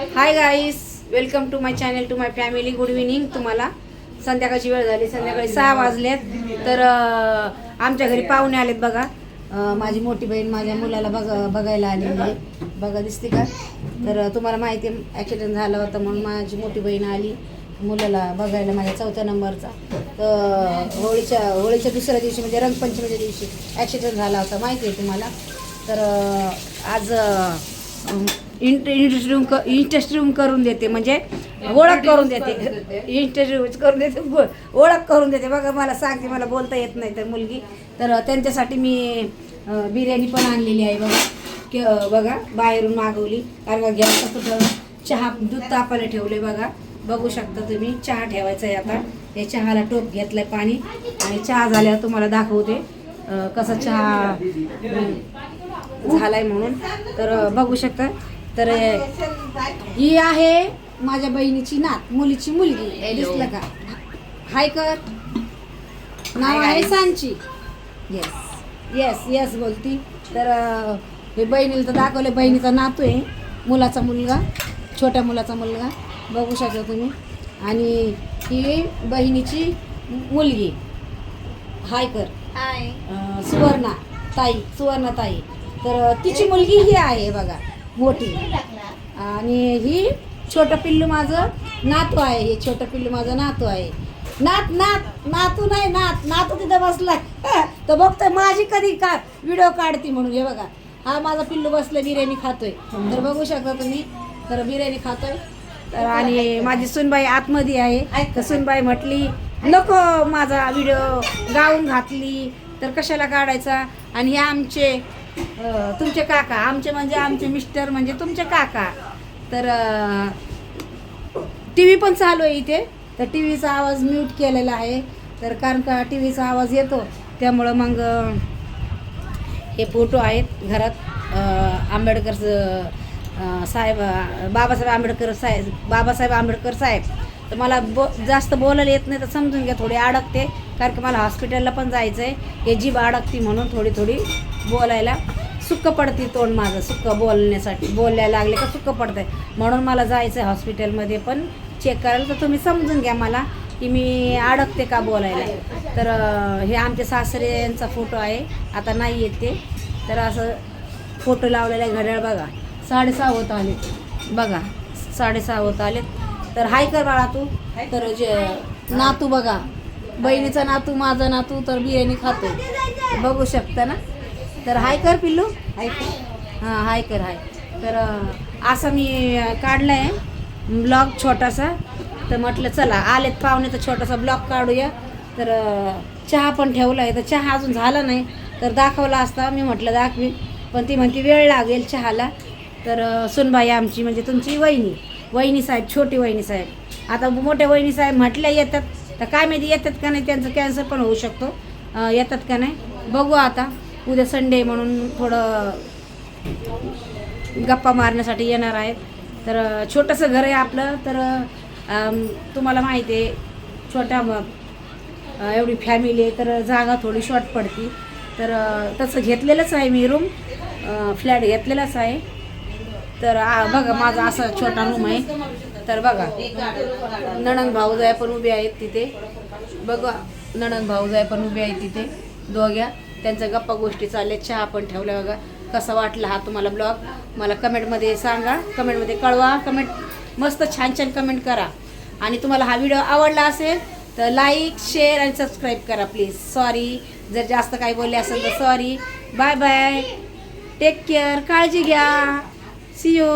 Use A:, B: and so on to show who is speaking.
A: High guys, welcome to my channel, to my family. Good evening. तुम्हाला संध्याकाळची वेळ झाली, संध्याकाळी 6 वाजलेत. तर आमच्या घरी पाहुणे आलेत बघा. माझी मोठी बहीण माझ्या मुलाला बघायला आलेली आहे. बघा दिसते का? तर तुम्हाला माहिती आहे ॲक्सिडेंट झाला होता म्हणून माझी मोठी बहीण आली मुलाला बघायला, माझ्या 4थ्या नंबरचा. तर होळीच्या दुसऱ्या दिवशी म्हणजे रंगपंचमीच्या दिवशी ॲक्सिडेंट झाला होता, माहिती आहे तुम्हाला. तर आज इंटरव्ह्यू करून देते, म्हणजे ओळख करून देते. इंटरव्ह्यू करून देते, ओळख करून देते. बघा मला सांगते, मला बोलता येत नाही तर मुलगी. तर त्यांच्यासाठी मी बिर्याणी पण आणलेली आहे बघा. बघा बाहेरून मागवली, कारण का गॅसचा कुठं चहा दूध तापायला ठेवले बघा. बघू शकता तुम्ही, चहा ठेवायचा आहे आता. या चहाला टोप घेतलाय पाणी, आणि चहा झाल्यावर तुम्हाला दाखवते कसा चहा झालाय म्हणून. तर बघू शकता. तर ही आहे माझ्या बहिणीची नात, मुलीची मुलगी. दिसलं का? हाय कर. नाव आहे सांची. येस येस येस बोलती. तर हे बहिणीला तर दाखवले, बहिणीचा नातू आहे, मुलाचा मुलगा, छोट्या मुलाचा मुलगा. बघू शकता तुम्ही. आणि ही बहिणीची मुलगी. हाय कर.
B: हाय.
A: सुवर्णा ताई. तर तिची मुलगी ही आहे बघा, मोठी. आणि ही छोटं पिल्लू माझं नातू आहे. हे छोटं पिल्लू माझं नातू आहे. नातू नाही, नातू तिथं बसलाय. तर बघतोय माझी कधी का व्हिडिओ काढते म्हणून. हे बघा, हा माझा पिल्लू बसलाय, बिर्याणी खातोय. तर बघू शकता तुम्ही. तर बिर्याणी खातोय. तर आणि माझी सुनबाई आतमध्ये आहे. तर सुनबाई म्हटली नको माझा व्हिडिओ गाऊन घातली तर कशाला काढायचा. आणि हे आमचे तुमचे काका, आमचे म्हणजे आमचे मिस्टर म्हणजे तुमचे काका. तर टी व्ही पण चालू आहे इथे. तर टी व्हीचा आवाज म्यूट केलेला आहे. तर कारण का टी व्हीचा आवाज येतो त्यामुळं मग हे फोटो आहेत घरात. आंबेडकर साहेब, बाबासाहेब आंबेडकर साहेब. तर मला जास्त बोलायला येत नाही, तर समजून घ्या, थोडी अडकते. कारण की मला हॉस्पिटलला पण जायचं आहे. हे जीभ अडकती म्हणून थोडी बोलायला सुक्क पडते. तोंड माझं सुक्क बोलण्यासाठी, बोलायला लागले का सुक्क पडतंय, म्हणून मला जायचं आहे हॉस्पिटलमध्ये पण चेक करायला. तर तुम्ही समजून घ्या मला की मी अडकते का बोलायला. तर हे आमच्या सासरे यांचा फोटो आहे, आता नाही येत ते. तर असं फोटो लावलेला आहे. घड्याळ बघा 6:30 होत आले बघा, 6:30 होत आले. तर हाय कर बाळा तू. तर नातू बघा, बहिणीचा नातू, माझा नातू, तर बिर्याणी खातो, बघू शकता ना. तर हाय कर पिल्लू. हां हाय कर. हाय. तर असं मी काढलं आहे ब्लॉग छोटासा. तर म्हटलं चला आलेत पाहुणे तर छोटासा ब्लॉग काढूया. तर चहा पण ठेवला आहे. तर चहा अजून झाला नाही तर दाखवला असता, मी म्हटलं दाखवी, पण ती म्हणते वेळ लागेल चहाला. तर सुनबाई आमची म्हणजे तुमची वहिनी साहेब, छोटी वहिनी साहेब. आता मोठ्या वहिनी साहेब म्हटल्या येतात, तर काय माहिती येतात का नाही, त्यांचं कॅन्सर पण होऊ शकतो, येतात का नाही बघू. आता उद्या संडे म्हणून थोडं गप्पा मारण्यासाठी येणार आहेत. तर छोटंसं घर आहे आपलं. तर तुम्हाला माहिती आहे छोट्या एवढी फॅमिली आहे, तर जागा थोडी शॉर्ट पडती. तर तसं घेतलेलंच आहे मी रूम, फ्लॅट घेतलेलाच आहे. तर बघा माझा असा छोटा रूम आहे. तर बघा नणंद भाऊजाई पण उभे आहेत तिथे. बघा नणंद भाऊजाई पण उभे आहेत तिथे दोघ्या. त्यांच्या गप्पा गोष्टी चालल्या, चहा पण ठेवल्या. बघा कसा वाटला हा तुम्हाला ब्लॉग, मला कमेंटमध्ये सांगा, कमेंटमध्ये कळवा. कमेंट मस्त छान कमेंट करा. आणि तुम्हाला हा व्हिडिओ आवडला असेल तर लाईक, शेअर आणि सबस्क्राईब करा प्लीज. सॉरी जर जास्त काही बोलले असेल तर sorry. Bye bye, take care, काळजी घ्या. See you.